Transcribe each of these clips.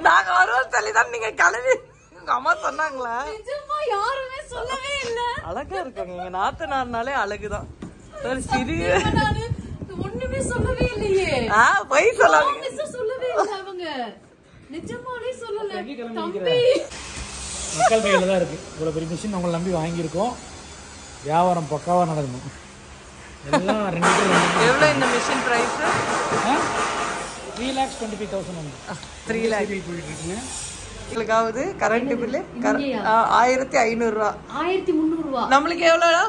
நாங்க வருவோம் சொல்லிதான் நீங்க கிளம்பி உங்க அம்மா சொன்னாங்களா? யாருமே சொல்லவே இல்ல. அழகா இருக்காங்க எங்க நாத்தனார்னாலே அழகுதான். ஒரு சிறிய ஒண்ணுமே சொல்லவே இல்லையே. போய் சொல்லாதீங்க. சொல்லவே இல்ல அவங்க. நிஜமாவே சொல்லல. தம்பி மக்கள் கையில தான் இருக்கு. இவ்வளவு பெரிய மிஷின் உங்களை நம்பி வாங்கியிருக்கோம். வியாபாரம் பக்காவா நடக்கணும். எல்லாம் எவ்வளவு இந்த மிஷின் பிரைஸ்? 3,25,000. 3 lakh போயிட்டு இருக்குங்க. உங்களுக்காவது கரண்ட் பில்லு 1500 ரூபா. 1300 ரூபா. நம்மளுக்கு எவ்வளவு?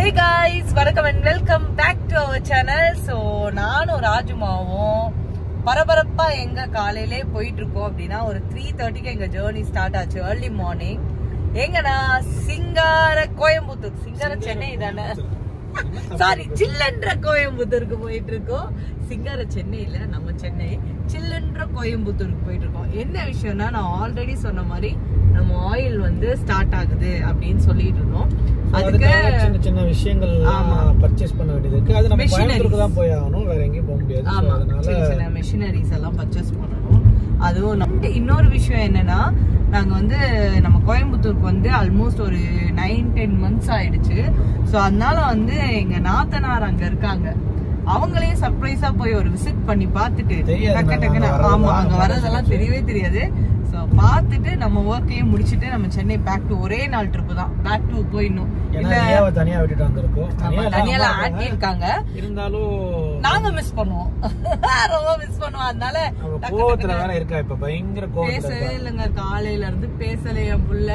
Hey guys, welcome and welcome back to our channel. So நானும் ராஜுமாவும் பரபரப்பா எங்க காலையிலே போயிட்டு இருக்கோம் அப்படின்னா ஒரு 3:30க்கு எங்க ஜேர்னி ஸ்டார்ட் ஆச்சு. Early morning. எங்கன்னா சிங்கார கோயம்புத்தூர், சிங்கார சென்னை தானே, சாரி சில்லன்ற கோயம்புத்தூருக்கு போயிட்டு இருக்கோம். சிங்கார சென்னை இல்ல, நம்ம சென்னை. சில்லன்ற கோயம்புத்தூருக்கு போயிட்டு இருக்கோம். என்ன விஷயம்னா, நான் ஆல்ரெடி சொன்ன மாதிரி நம்ம ஆயில் வந்து ஸ்டார்ட் ஆகுது அப்படின்னு சொல்லிட்டு இருந்தோம். அதுக்கு சின்ன சின்ன விஷயங்கள் பர்ச்சேஸ் பண்ண வேண்டியது இருக்கு. அது நம்ம கோயம்புத்தூருக்கு தான் போய் ஆகணும், வேற எங்கேயும் போக முடியாது. அதனால சின்ன சின்ன மெஷினரிஸ் எல்லாம் பர்ச்சேஸ் பண்ணணும். அதுவும் நம்ம இன்னொரு விஷயம் என்னன்னா, நாங்க வந்து நம்ம கோயம்புத்தூருக்கு வந்து ஆல்மோஸ்ட் ஒரு 9-10 months ஆயிடுச்சு. ஸோ அதனால வந்து எங்க நாத்தனார் அங்க இருக்காங்க. அவங்களையும் சர்ப்ரைஸா போய் ஒரு விசிட் பண்ணி பார்த்துட்டு டக்குன்னு அங்க வர்றதெல்லாம் தெரியவே தெரியாது. ஸோ பார்த்துட்டு நம்ம ஒர்க்கையும் முடிச்சுட்டு நம்ம சென்னை பேக் டு ஒரே நாள் ட்ரிப் தான். பேக் டு போயிடணும். தனியா விட்டுட்டு வந்திருக்கோம். தனியால ஆட்டி இருக்காங்க, இருந்தாலும் நாங்க மிஸ் பண்ணுவோம், ரொம்ப மிஸ் பண்ணுவோம். அதனால கோவத்துல வேற இருக்கா, இப்ப பயங்கர கோவத்துல பேசவே இல்லைங்க. காலையில இருந்து பேசல என் புள்ள.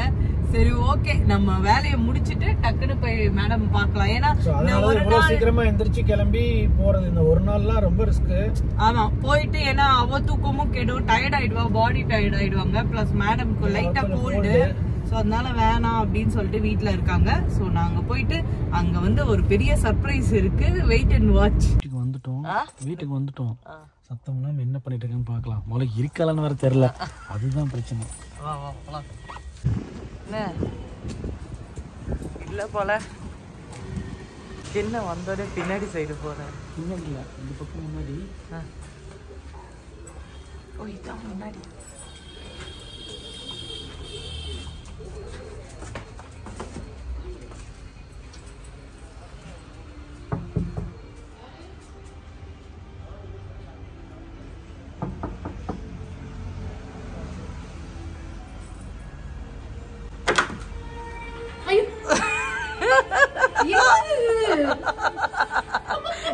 சரி ஓகே, நம்ம வேலையை முடிச்சிட்டு டக்குன்னு போய் மேடம் பாக்கலாம். ஏன்னா சீக்கிரமா எந்திரிச்சு கிளம்பி போறது இந்த ஒரு நாள்லாம் ரொம்ப ரிஸ்க். ஆமா, போயிட்டு ஏன்னா அவ தூக்கமும் கெடும், டயர்ட் ஆயிடுவா, பாடி டயர்ட் ஆயிடுவாங்க. பிளஸ் மேடம்க்கு லைட்டா கோல்டு. ஸோ அதனால வேணாம் அப்படின்னு சொல்லிட்டு வீட்டுல இருக்காங்க. ஸோ நாங்க போயிட்டு அங்க வந்து ஒரு பெரிய சர்ப்ரைஸ் இருக்கு. Wait and watch. வீட்டுக்கு வந்துட்டோம். சத்தம்லாம் என்ன பண்ணிட்டு இருக்கேன்னு பாக்கலாம். முதல்ல இருக்காலன்னு வேற தெரியல, அதுதான் பிரச்சனை. இல்ல போல என்ன வந்தோட பின்னாடி சைடு போறேன். பின்னாடி இல்ல, இந்த பக்கம் முன்னாடி. ஓ இதான் முன்னாடி.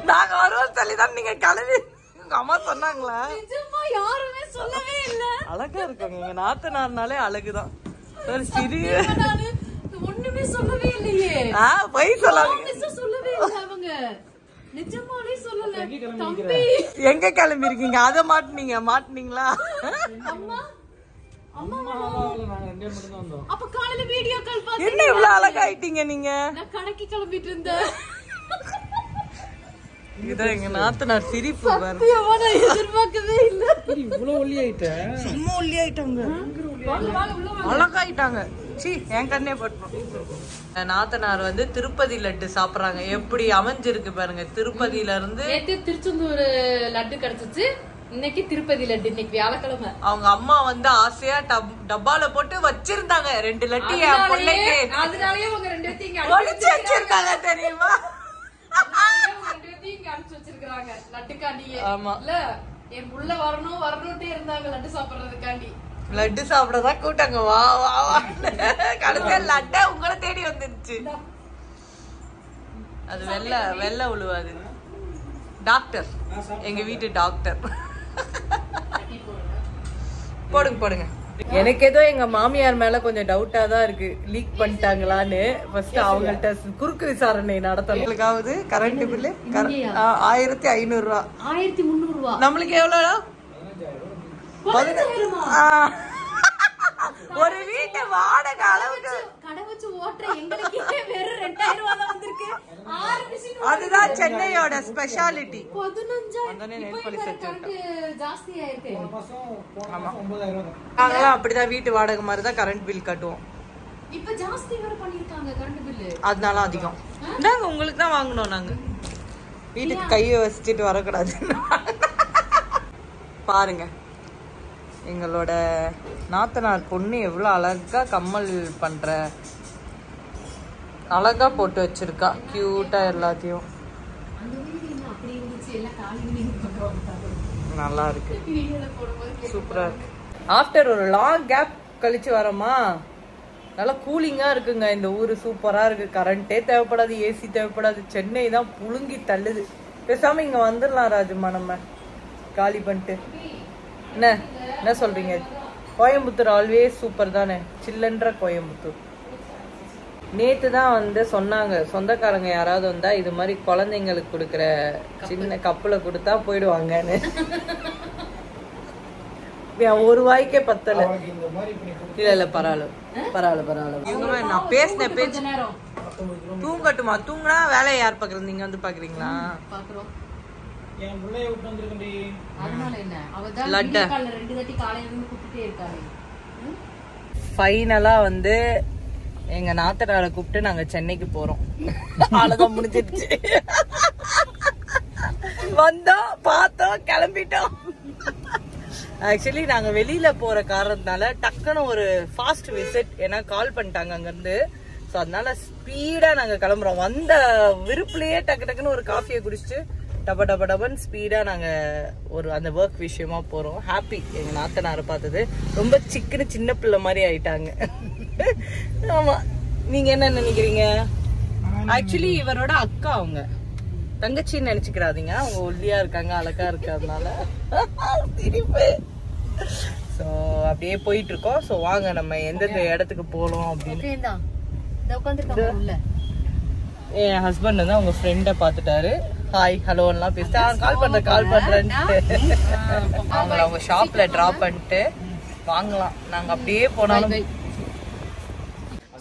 நாங்க வருவோம் சொல்லிதான் நீங்க கிளம்பி உங்க அம்மா சொன்னாங்களா? யாருமே சொல்லவே இல்ல. அழகா இருக்காங்க எங்க நாத்தனார்னாலே அழகுதான். ஒரு சிறிய ஒண்ணுமே சொல்லவே இல்லையே. போய் சொல்லாதீங்க. சொல்லவே இல்ல அவங்க. நிஜமாவே சொல்லல. தம்பி எங்க கிளம்பி இருக்கீங்க? அத மாட்டுனீங்களா? அம்மா அம்மா நாங்க ரெண்டு பேரும் மட்டும் தான் வந்தோம். அப்ப காலையில வீடியோ கால் பார்த்தீங்க. என்ன இவ்வளவு அழகா ஆயிட்டீங்க நீங்க? நான் கடைக்கு கிளம்பிட்டு இருந்தேன். இதான் எங்க நாத்தனார் சிரிப்பு பாரு. நான் எதிர்பார்க்கவே இல்ல. இவ்வளவு ஒல்லி ஆயிட்ட. சும்மா ஒல்லி ஆயிட்டாங்க, அழகாயிட்டாங்க. சீ, என் கண்ணே பட்டுரும். நாத்தனார் வந்து திருப்பதி லட்டு சாப்பிடுறாங்க. எப்படி அமைஞ்சிருக்கு பாருங்க. திருப்பதியில இருந்து நேத்து திருச்செந்தூர் லட்டு கிடைச்சிச்சு, இன்னைக்கு திருப்பதி லட்டு. இன்னைக்கு வியாழக்கிழமை. அவங்க அம்மா வந்து ஆசையா டப்பால போட்டு வச்சிருந்தாங்க 2 லட்டு என் பிள்ளைக்கு. அதனாலயே அவங்க 2 லட்டு ஒளிச்சு வச்சிருக்காங்க தெரியுமா? அனுப்பிச்சு வச்சிருக்காங்க லட்டுக்காண்டியே. ஆமா, இல்ல என் புள்ள வரணும்ட்டே இருந்தாங்க லட்டு சாப்பிடுறதுக்காண்டி. லட்டு சாப்பிடதான் கூட்டாங்க. வா வா வா. கடைசியா லட்ட உங்களை தேடி வந்துருச்சு. அது வெள்ளை உழுவாது. டாக்டர், எங்க வீட்டு டாக்டர். போடுங்க. எனக்கு ஏதோ எங்க மாமியார் மேல கொஞ்சம் டவுட்டா தான் இருக்கு. லீக் பண்ணிட்டாங்களான்னு ஃபர்ஸ்ட் அவங்கள்ட்ட குறுக்கு விசாரணை நடத்தணும். உங்களுக்காவது கரண்ட் பில்லு 1500 ரூபா. 1300 ரூபா. நம்மளுக்கு எவ்வளவு? 15,000. ஒரு வீட்டு வாடகை அளவுக்கு கடை வச்சு ஓட்டுற எங்களுக்கு வெறும் 2000 ரூபா தான் வந்திருக்கு. 6 மிஷின். அதுதான் சென்னையோட ஸ்பெஷாலிட்டி. 15,000 ஜாஸ்தி ஆயிருக்கு. நாங்களாம் அப்படிதான் வீட்டு வாடகை மாதிரி தான் கரண்ட் பில் கட்டுவோம். இப்ப ஜாஸ்தி வேற பண்ணிருக்காங்க கரண்ட் பில். அதனால அதிகம். நாங்க உங்களுக்கு தான் வாங்கணும். நாங்க வீட்டுக்கு கையை வச்சுட்டு வரக்கூடாது. பாருங்க எங்களோட நாத்தனார் பொண்ணு எவ்வளோ அழகா கம்மல் பண்ற, அழகா போட்டு வச்சிருக்கா கியூட்டா எல்லாத்தையும். நல்லா இருக்கு, சூப்பரா இருக்கு. ஆஃப்டர் ஒரு லாங் கேப் கழிச்சு வரோமா, நல்லா கூலிங்கா இருக்குங்க இந்த ஊரு. சூப்பரா இருக்கு, கரண்டே தேவைப்படாது, ஏசி தேவைப்படாது. சென்னை தான் புழுங்கி தள்ளுது. பேசாம இங்க வந்துடலாம் ராஜுமா, நம்ம காலி பண்ணிட்டு. என்ன சொல்றீங்க? கோயம்புத்தூர் ஆல்வேஸ் சூப்பர் தானே, சில்லன்ற கோயம்புத்தூர். நேத்து தான் வந்து சொன்னாங்க சொந்தக்காரங்க யாராவது வந்தா இது மாதிரி குழந்தைங்களுக்கு கொடுக்குற சின்ன கப்புல கொடுத்தா போயிடுவாங்கன்னு. ஒரு வாய்க்கே பத்தல. இல்ல பரவாயில்ல. நான் பேசின பேச்சு தூங்கட்டுமா? தூங்குனா வேலையை யார் பாக்குறது? நீங்க வந்து பாக்குறீங்களா? ஃபைனலா வந்து எங்க நாத்தனாரை கூப்பிட்டு நாங்க சென்னைக்கு போறோம். அவ்வளவுதான், முடிஞ்சிருச்சு. வந்தோம், பார்த்தோம், கிளம்பிட்டோம். ஆக்சுவலி நாங்க வெளியில போற காரணத்தினால டக்குன்னு ஒரு ஃபாஸ்ட் விசிட், ஏன்னா கால் பண்ணிட்டாங்க அங்க இருந்து. ஸோ அதனால ஸ்பீடா நாங்க கிளம்புறோம். வந்த விருப்புலயே டக்கு டக்குன்னு ஒரு காஃபியை குடிச்சிட்டு டபன்னு ஸ்பீடா நாங்க ஒரு அந்த ஒர்க் விஷயமா போறோம். ஹாப்பி எங்க நாத்தனாரை பார்த்தது. ரொம்ப சிக்கன சின்ன பிள்ளை மாதிரி ஆயிட்டாங்க. ஆமா, நீங்க என்ன நினைக்கிறீங்க? ஆக்சுவலி இவரோட அக்கா, அவங்க தங்கச்சின்னு நினைச்சுக்கிறாதீங்க. அவங்க ஒல்லியா இருக்காங்க, அழகா இருக்கிறதுனால திருப்பி. ஸோ அப்படியே போயிட்டு இருக்கோம். ஸோ வாங்க நம்ம எந்தெந்த இடத்துக்கு போகலாம் அப்படின்னு. என் ஹஸ்பண்ட் வந்து அவங்க ஃப்ரெண்டை பார்த்துட்டாரு. ஹாய் ஹலோ எல்லாம் பேசிட்டு கால் பண்றேன்ட்டு அவங்கள அவங்க ஷாப்ல டிராப் பண்ணிட்டு வாங்கலாம். நாங்க அப்படியே போனாலும்.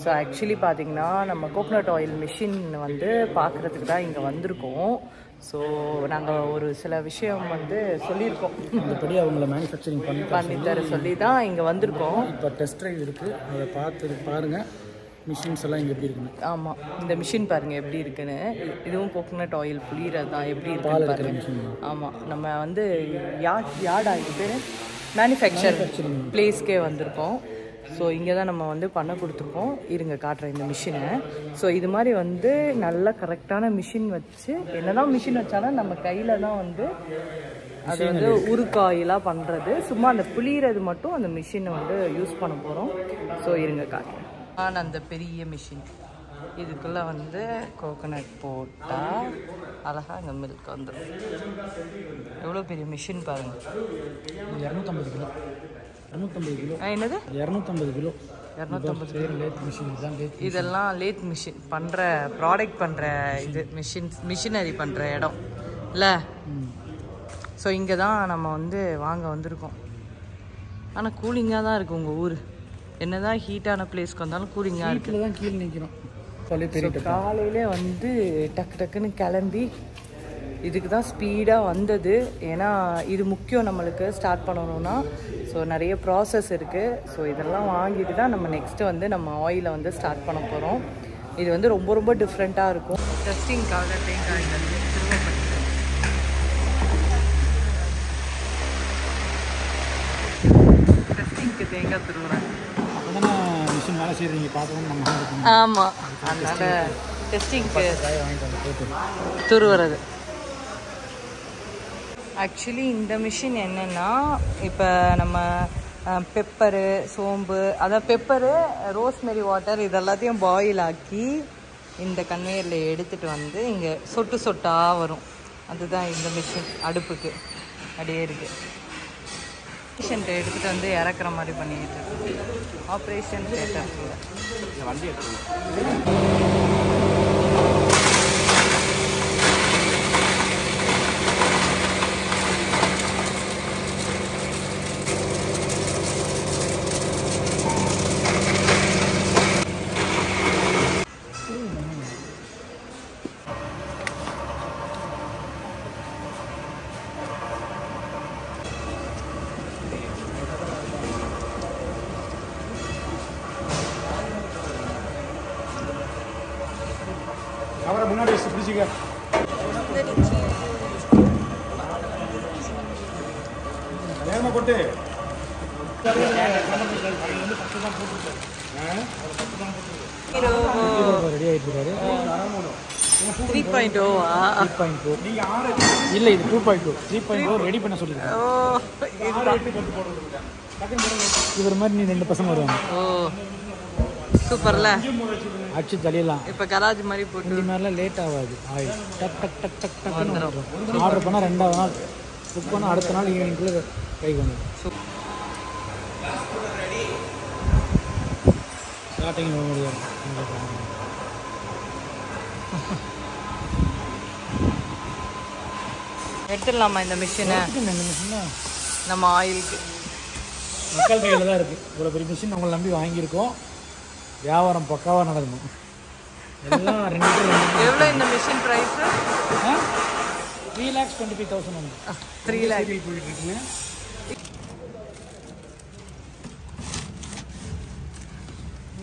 ஸோ ஆக்சுவலி பார்த்தீங்கன்னா நம்ம கோகனட் ஆயில் மிஷின் வந்து பார்க்குறதுக்கு தான் இங்கே வந்திருக்கோம். ஸோ நாங்கள் ஒரு சில விஷயம் வந்து சொல்லியிருக்கோம், அந்தபடி அவங்கள மேனுஃபேக்சரிங் பண்ணி தர சொல்லி தான் இங்கே வந்திருக்கோம். இப்போ டெஸ்ட் ட்ரைவ் இருக்குது, அதை பார்த்து பாருங்கள் மிஷின்ஸ் எல்லாம் இங்கே எப்படி இருக்குன்னு. ஆமாம், இந்த மிஷின் பாருங்கள் எப்படி இருக்குன்னு. இதுவும் கோகனட் ஆயில் புளியறது தான், எப்படி இருக்குன்னு பாருங்க. ஆமாம், நம்ம வந்து யார்டா இது பேர் மேனுஃபேக்சரிங் பிளேஸ்க்கே வந்திருக்கோம். ஸோ இங்கே தான் நம்ம வந்து பண்ண கொடுத்துருக்கோம். இருங்க காட்டுறேன் இந்த மிஷினை. ஸோ இது மாதிரி வந்து நல்ல கரெக்டான மிஷின் வச்சு, என்னதான் மிஷின் வச்சாலும் நம்ம கையில் தான் வந்து அது வந்து உருக்காயிலாக பண்ணுறது. சும்மா அந்த புளியறது மட்டும் அந்த மிஷினை வந்து யூஸ் பண்ண போகிறோம். ஸோ இருங்க காட்டுறேன். அந்த பெரிய மிஷின் இதுக்குள்ளே வந்து கோகனட் போட்டால் அழகாக அங்கே மில்க் வந்துடும். எவ்வளோ பெரிய மிஷின் பாருங்கள். 250 கிலோ. என்னது 250 கிலோ? 250 லேத் மிஷின் தான். இதெல்லாம் லேத் மிஷின் பண்ணுற ப்ராடக்ட் பண்ணுற இது மிஷினரி பண்ணுற இடம் இல்லை. ஸோ இங்கே தான் நம்ம வந்து வாங்க வந்திருக்கோம். ஆனால் கூலிங்காக தான் இருக்குது உங்கள் ஊர். என்னதான் ஹீட்டான பிளேஸ்க்கு வந்தாலும் கூலிங்காக இருக்குது. தான் கீழே நிற்கிறோம். காலையிலே வந்து டக்குன்னு கிளம்பி இதுக்கு தான் ஸ்பீடாக வந்தது. ஏன்னா இது முக்கியம் நம்மளுக்கு ஸ்டார்ட் பண்ணணும்னா. ஸோ நிறைய ப்ராசஸ் இருக்குது. ஸோ இதெல்லாம் வாங்கிட்டு தான் நம்ம நெக்ஸ்ட்டு வந்து நம்ம ஆயிலை வந்து ஸ்டார்ட் பண்ண போகிறோம். இது வந்து ரொம்ப ரொம்ப டிஃப்ரெண்ட்டாக இருக்கும். டெஸ்டிங்காக தேங்காய் டெஸ்டிங்க்கு தேங்காய் திருவுறேன். மிஷின் வேலை செய்கிறீங்க பார்த்தோம் நம்ம. ஆமாம், அதனால் டெஸ்டிங்க்கு துருவுறது. ஆக்சுவலி இந்த மிஷின் என்னென்னா, இப்போ நம்ம பெப்பரு, சோம்பு, அதான் பெப்பரு, ரோஸ்மெரி வாட்டர் இதெல்லாத்தையும் பாயில் ஆக்கி இந்த கன்வேயரில் எடுத்துகிட்டு வந்து இங்கே சொட்டு சொட்டாக வரும். அதுதான் இந்த மிஷின். அடுப்புக்கு அப்படியே இருக்குது. பேஷண்ட்டை எடுத்துகிட்டு வந்து இறக்குற மாதிரி பண்ணிக்கிட்டு இருக்கு. ஆப்ரேஷன் தேட்டர் வண்டி அவரை முன்னாடி பிடிச்சிக்க. வந்துடுச்சு. ரெடி ஆயிட்டு இருக்காரு. 3.0 இல்ல இது 2.2 3.0 ரெடி பண்ண சொல்லிருக்கேன். இவர் மாதிரி நீ 2 பசங்க வருவாங்க. சூப்பர்ல அடிச்சு தள்ளிடலாம். இப்ப கராஜ் மாதிரி போட்டு இந்த மாதிரிலாம் லேட் ஆகாது. ஆயில் டக் டக் டக் டக் டக்குன்னு ஆர்டர் பண்ணால் 2வது நாள் புக் பண்ணால் அடுத்த நாள் ஈவினிங்குள்ளே கை வந்துடும். ஸ்டார்டிங் முடியாது. எடுத்துடலாமா இந்த மிஷினை? நம்ம ஆயிலுக்கு மக்கள் கையில் தான் இருக்குது. இவ்வளோ பெரிய மிஷின் உங்களை நம்பி வாங்கியிருக்கோம். வியாபாரம் பக்காவாக நடக்கணும். எல்லாம் 2 எவ்வளோ இந்த மிஷின் ப்ரைஸ்? 3,25,000 வந்து 3 lakh போயிட்டு இருக்குங்க.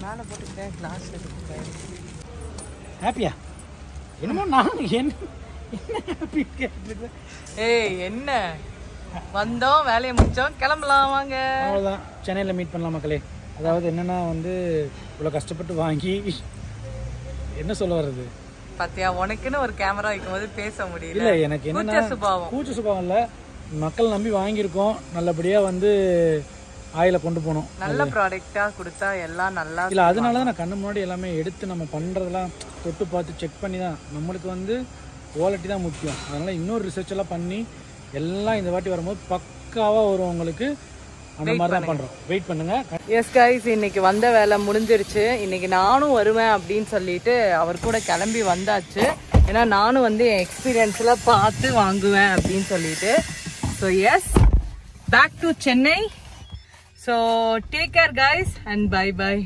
மேலே போட்டுக்கிட்டேன் கிளாஸ் எடுத்துக்கிட்டேன். ஹாப்பியா? என்னமோ நான் என்ன ஹாப்பி கேட்டுருக்கேன். ஏய் என்ன வந்தோம், வேலையை முடிச்சோம், கிளம்பலாம் வாங்க. அவ்வளோதான். சென்னையில் மீட் பண்ணலாம் மக்களே. அதாவது என்னென்னா வந்து இவ்வளோ கஷ்டப்பட்டு வாங்கி என்ன சொல்ல வர்றது பாத்தியா, உனக்குன்னு ஒரு கேமரா வைக்கும்போது பேச முடியல. இல்லை எனக்கு என்னன்னா கூச்ச சுபாவம் இல்லை. மக்கள் நம்பி வாங்கியிருக்கோம். நல்லபடியாக வந்து ஆயில கொண்டு போகணும். நல்ல ப்ராடக்டா கொடுத்தா எல்லாம் நல்லா இல்லை. அதனால தான் நான் கண்ணு முன்னாடி எல்லாமே எடுத்து நம்ம பண்ணுறதெல்லாம் தொட்டு பார்த்து செக் பண்ணி தான். நம்மளுக்கு வந்து குவாலிட்டி தான் முக்கியம். அதனால் இன்னொரு ரிசர்ச் எல்லாம் பண்ணி எல்லாம் இந்த வாட்டி வரும்போது பக்காவாக வரும் உங்களுக்கு. அந்த மாதிரி தான் பண்ணுறோம். வெயிட் பண்ணுங்க. எஸ் கைஸ், இன்னைக்கு வந்த வேலை முடிஞ்சிருச்சு. இன்னைக்கு நானும் வருவேன் அப்படின்னு சொல்லிட்டு அவர் கூட கிளம்பி வந்தாச்சு. ஏன்னா நானும் வந்து என் எக்ஸ்பீரியன்ஸ்ல பார்த்து வாங்குவேன் அப்படின்னு சொல்லிட்டு. So yes, back to Chennai. So take care guys and bye by.